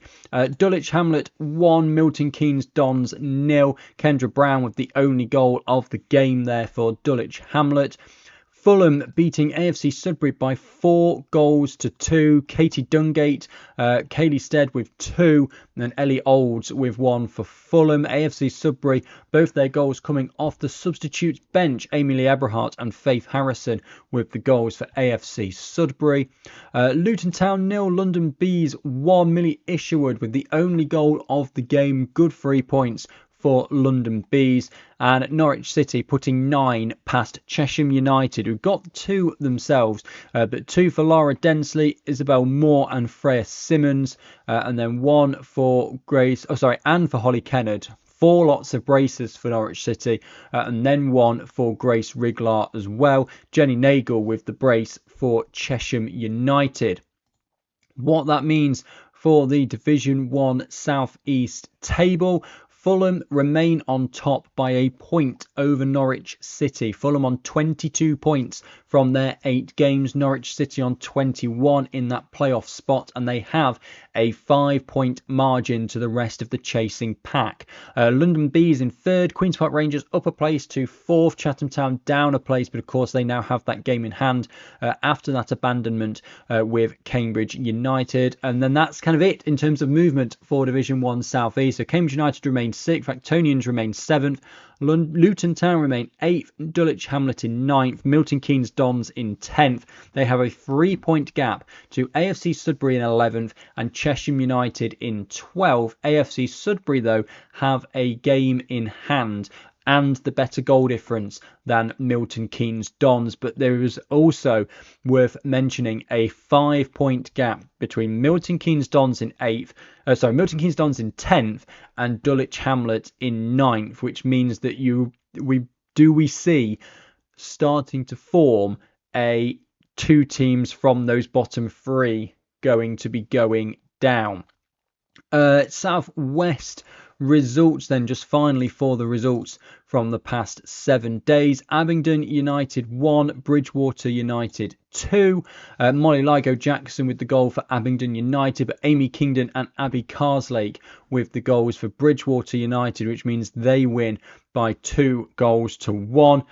Dulwich Hamlet 1, Milton Keynes Dons 0. Kendra Brown with the only goal of the game there for Dulwich Hamlet. Fulham beating AFC Sudbury by 4-2. Katie Dungate, Kaylee Stead with 2, and then Ellie Olds with 1 for Fulham. AFC Sudbury, both their goals coming off the substitutes bench. Amy Lee Eberhardt and Faith Harrison with the goals for AFC Sudbury. Luton Town 0, London Bees 1. Millie Isherwood with the only goal of the game. Good 3 points for London Bees. And Norwich City putting 9 past Chesham United, who got 2 themselves, but 2 for Laura Densley, Isabel Moore and Freya Simmons, and then 1 for and for Holly Kennard. 4 lots of braces for Norwich City, and then 1 for Grace Riglar as well. Jenny Nagel with the brace for Chesham United. What that means for the Division 1 South East table: Fulham remain on top by a point over Norwich City. Fulham on 22 points from their 8 games. Norwich City on 21 in that playoff spot, and they have a 5-point margin to the rest of the chasing pack. London Bees in 3rd, Queen's Park Rangers up a place to 4th, Chatham Town down a place, but of course they now have that game in hand after that abandonment with Cambridge United. And then that's kind of it in terms of movement for Division 1 South East. So Cambridge United remain 6th, Actonians remain 7th, Luton Town remain 8th, Dulwich Hamlet in 9th, Milton Keynes Dons in 10th. They have a 3-point gap to AFC Sudbury in 11th and Chesham United in 12th. AFC Sudbury, though, have a game in hand and the better goal difference than Milton Keynes Dons, but there is also worth mentioning a 5-point gap between Milton Keynes Dons in 10th and Dulwich Hamlet in 9th, which means that we see starting to form a 2 teams from those bottom 3 going to be going down. South West results then, just finally for the results from the past 7 days. Abingdon United 1, Bridgewater United 2. Molly Ligo Jackson with the goal for Abingdon United, but Amy Kingdon and Abby Carslake with the goals for Bridgewater United, which means they win by 2-1.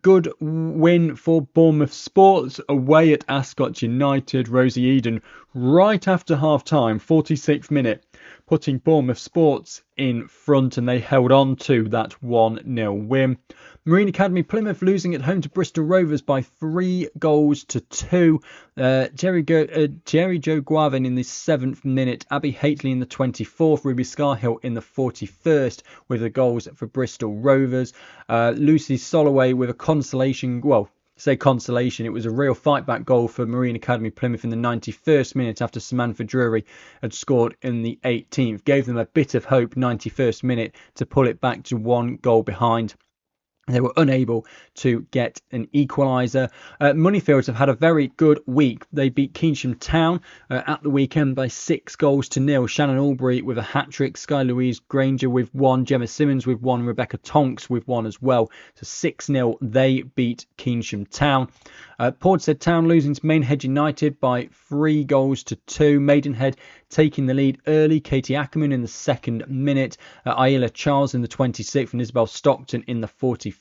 Good win for Bournemouth Sports away at Ascot United. Rosie Eden right after half time, 46th minute, putting Bournemouth Sports in front, and they held on to that 1-0 win. Marine Academy Plymouth losing at home to Bristol Rovers by 3-2. Jerry Jo Guavin in the 7th minute, Abby Haitley in the 24th, Ruby Scarhill in the 41st with the goals for Bristol Rovers. Lucy Soloway with a consolation, it was a real fight back goal for Marine Academy Plymouth in the 91st minute after Samantha Drury had scored in the 18th. Gave them a bit of hope 91st minute to pull it back to 1 goal behind. They were unable to get an equaliser. Moneyfields have had a very good week. They beat Keynsham Town at the weekend by 6-0. Shannon Albury with a hat-trick, Sky Louise Granger with 1, Gemma Simmons with 1, Rebecca Tonks with 1 as well. So 6-0, they beat Keynsham Town. Portishead Town losing to Maidenhead United by 3-2. Maidenhead taking the lead early. Katie Ackerman in the 2nd minute, Ayla Charles in the 26th and Isabel Stockton in the 45th.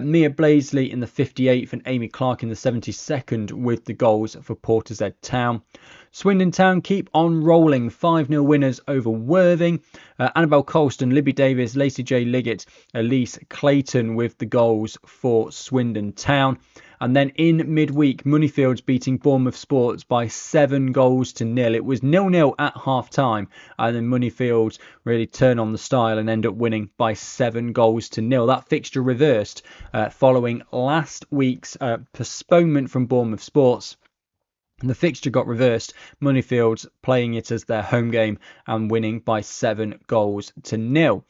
Mia Blaisley in the 58th and Amy Clark in the 72nd with the goals for Portishead Town. Swindon Town keep on rolling, 5-0 winners over Worthing. Annabelle Colston, Libby Davis, Lacey J. Liggett, Elise Clayton with the goals for Swindon Town. And then in midweek, Moneyfields beating Bournemouth Sports by 7-0. It was 0-0 at half time, and then Moneyfields really turn on the style and end up winning by 7-0. That fixture reversed following last week's postponement from Bournemouth Sports. The fixture got reversed, Moneyfields playing it as their home game and winning by 7-0.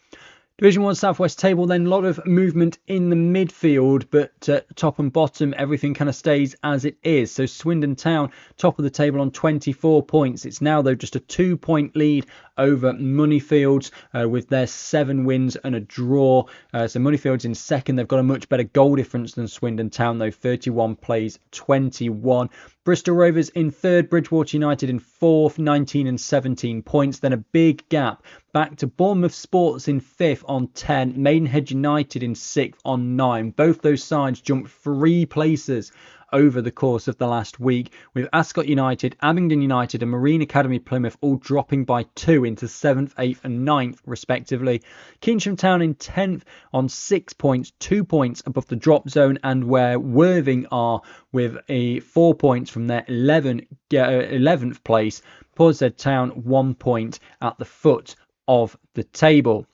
Division 1 Southwest table, then a lot of movement in the midfield, but top and bottom, everything kind of stays as it is. So Swindon Town, top of the table on 24 points. It's now, though, just a 2-point lead over Moneyfields with their 7 wins and a draw. So Moneyfields in second. They've got a much better goal difference than Swindon Town, though, 31 plays 21. Bristol Rovers in third, Bridgewater United in fourth, 19 and 17 points. Then a big gap back to Bournemouth Sports in fifth on 10, Maidenhead United in sixth on 9. Both those sides jumped 3 places over the course of the last week, with Ascot United, Abingdon United and Marine Academy Plymouth all dropping by 2 into 7th, 8th and 9th respectively. Keynsham Town in 10th on 6 points, 2 points above the drop zone, and where Worthing are with 4 points from their 11th place. Portishead Town 1 point at the foot of the table.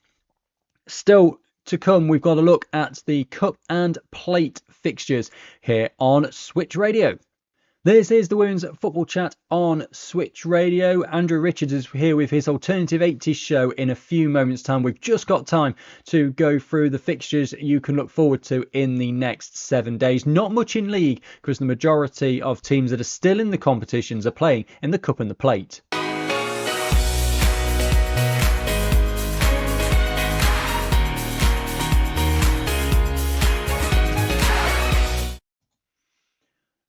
Still to come, we've got a look at the Cup and Plate fixtures here on Switch Radio. This is the Women's Football Chat on Switch Radio. Andrew Richards is here with his Alternative 80s show in a few moments' time. We've just got time to go through the fixtures you can look forward to in the next 7 days. Not much in league, because the majority of teams that are still in the competitions are playing in the Cup and the Plate.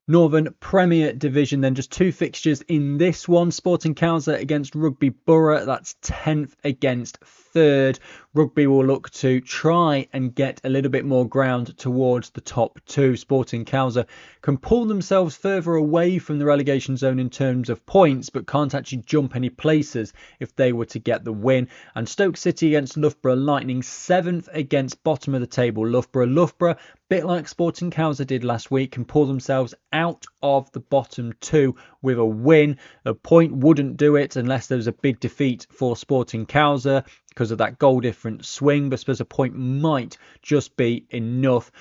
Northern Premier Division, then just 2 fixtures in this one. Sporting Cowser against Rugby Borough, that's 10th against 3rd. Rugby will look to try and get a little bit more ground towards the top 2. Sporting Cowser can pull themselves further away from the relegation zone in terms of points, but can't actually jump any places if they were to get the win. And Stoke City against Loughborough Lightning, 7th against bottom of the table Loughborough. Loughborough, bit like Sporting Cowser did last week, can pull themselves out of the bottom 2 with a win. A point wouldn't do it unless there was a big defeat for Sporting Cowser because of that goal difference swing, but I suppose a point might just be enough.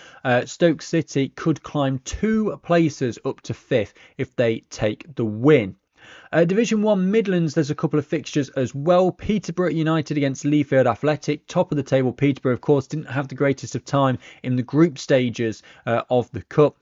Stoke City could climb 2 places up to 5th if they take the win. Division 1 Midlands, there's a couple of fixtures as well. Peterborough United against Leafield Athletic. Top of the table, Peterborough, of course, didn't have the greatest of time in the group stages of the Cup.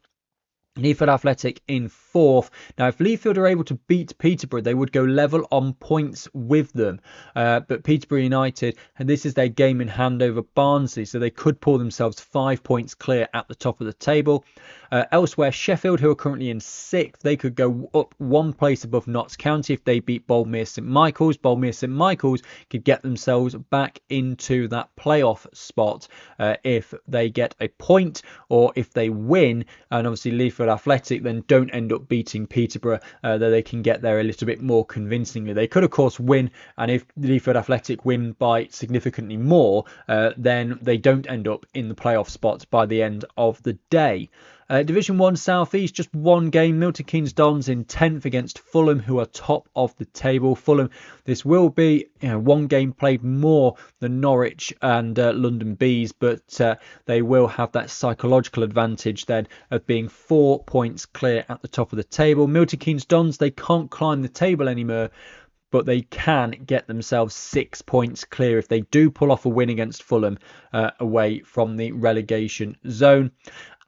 Leafield Athletic in 4th. Now, if Leafield are able to beat Peterborough, they would go level on points with them. But Peterborough United, and this is their game in hand over Barnsley, so they could pull themselves 5 points clear at the top of the table. Elsewhere, Sheffield, who are currently in 6th, they could go up 1 place above Notts County if they beat Boldmere St Michael's. Boldmere St Michael's could get themselves back into that playoff spot if they get a point or if they win. And obviously Leafield Athletic then don't end up beating Peterborough, though they can get there a little bit more convincingly. They could, of course, win, and if Leafield Athletic win by significantly more, then they don't end up in the playoff spots by the end of the day. Division 1 South East, just 1 game. Milton Keynes Dons in 10th against Fulham, who are top of the table. Fulham, this will be 1 game played more than Norwich and London Bees, but they will have that psychological advantage then of being 4 points clear at the top of the table. Milton Keynes Dons, they can't climb the table anymore, but they can get themselves 6 points clear if they do pull off a win against Fulham away from the relegation zone.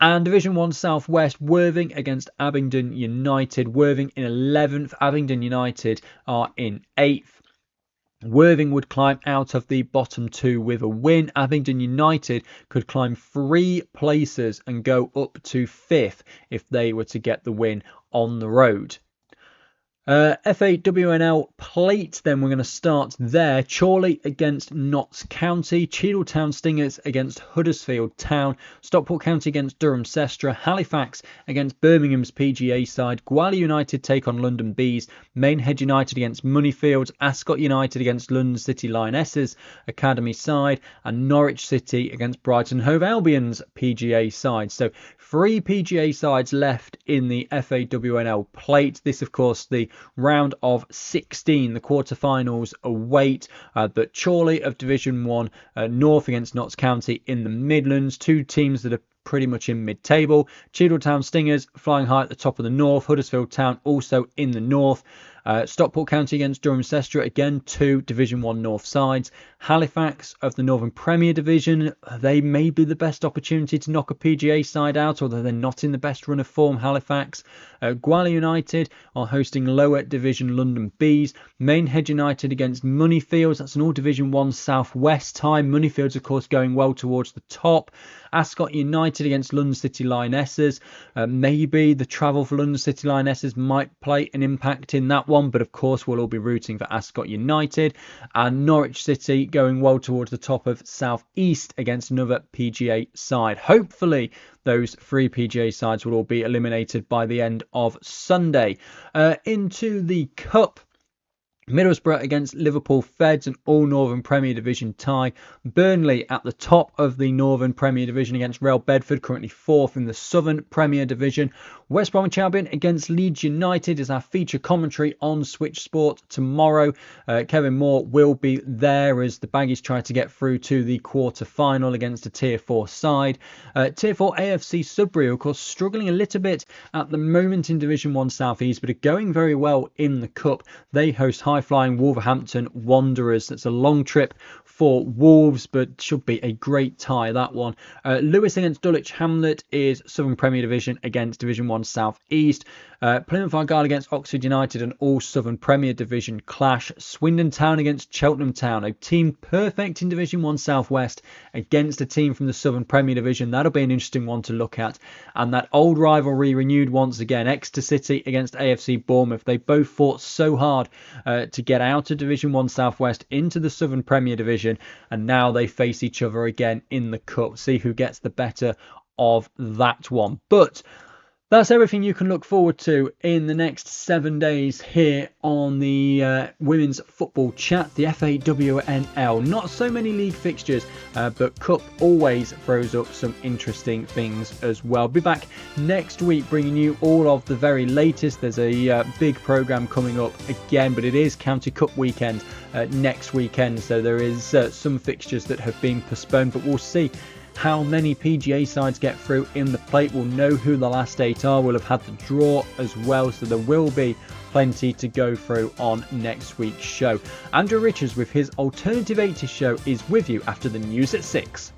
And Division 1 South West, Worthing against Abingdon United. Worthing in 11th, Abingdon United are in 8th. Worthing would climb out of the bottom 2 with a win. Abingdon United could climb 3 places and go up to 5th if they were to get the win on the road. FAWNL Plate, then we're going to start there. Chorley against Notts County, Cheadletown Stingers against Huddersfield Town, Stockport County against Durham Sestra, Halifax against Birmingham's PGA side, Gwalior United take on London Bees, Maidenhead United against Moneyfields, Ascot United against London City Lionesses Academy side, and Norwich City against Brighton Hove Albion's PGA side. So 3 PGA sides left in the FAWNL Plate. This, of course, the round of 16, the quarterfinals await, but Chorley of Division 1 North against Notts County in the Midlands, 2 teams that are pretty much in mid-table. Cheadletown Stingers flying high at the top of the North, Huddersfield Town also in the North. Stockport County against Durham Cestra, again 2 Division 1 North sides. Halifax of the Northern Premier Division, they may be the best opportunity to knock a PGA side out, although they're not in the best run of form, Halifax. Gwalior United are hosting lower division London Bees. Maidenhead United against Moneyfields, that's an all Division 1 South West tie. Moneyfields of course going well towards the top. Ascot United against London City Lionesses. Maybe the travel for London City Lionesses might play an impact in that one, but of course we'll all be rooting for Ascot United. And Norwich City going well towards the top of South East against another PGA side. Hopefully those 3 PGA sides will all be eliminated by the end of Sunday. Into the Cup. Middlesbrough against Liverpool Feds, an all Northern Premier Division tie. Burnley at the top of the Northern Premier Division against Real Bedford, currently 4th in the Southern Premier Division. West Bromwich Albion against Leeds United is our feature commentary on Switch Sport tomorrow. Kevin Moore will be there as the Baggies try to get through to the quarter-final against a Tier 4 side. Tier 4 AFC Sudbury, of course, struggling a little bit at the moment in Division 1 South East, but are going very well in the Cup. They host high-flying Wolverhampton Wanderers. That's a long trip for Wolves, but should be a great tie, that one. Lewis against Dulwich Hamlet is Southern Premier Division against Division 1 South East. Plymouth Argyle against Oxford United, an all Southern Premier Division clash. Swindon Town against Cheltenham Town, a team perfect in Division 1 South West against a team from the Southern Premier Division. That'll be an interesting one to look at. And that old rivalry renewed once again. Exeter City against AFC Bournemouth. They both fought so hard to get out of Division 1 South West into the Southern Premier Division, and now they face each other again in the Cup. See who gets the better of that one. But that's everything you can look forward to in the next 7 days here on the Women's Football Chat, the FAWNL. Not so many league fixtures, but Cup always throws up some interesting things as well. Be back next week bringing you all of the very latest. There's a big programme coming up again, but it is County Cup weekend next weekend, so there is some fixtures that have been postponed, but we'll see how many PGA sides get through in the plate. We'll know who the last 8 are. We'll have had the draw as well, so there will be plenty to go through on next week's show. Andrew Richards with his Alternative 80s show is with you after the news at 6.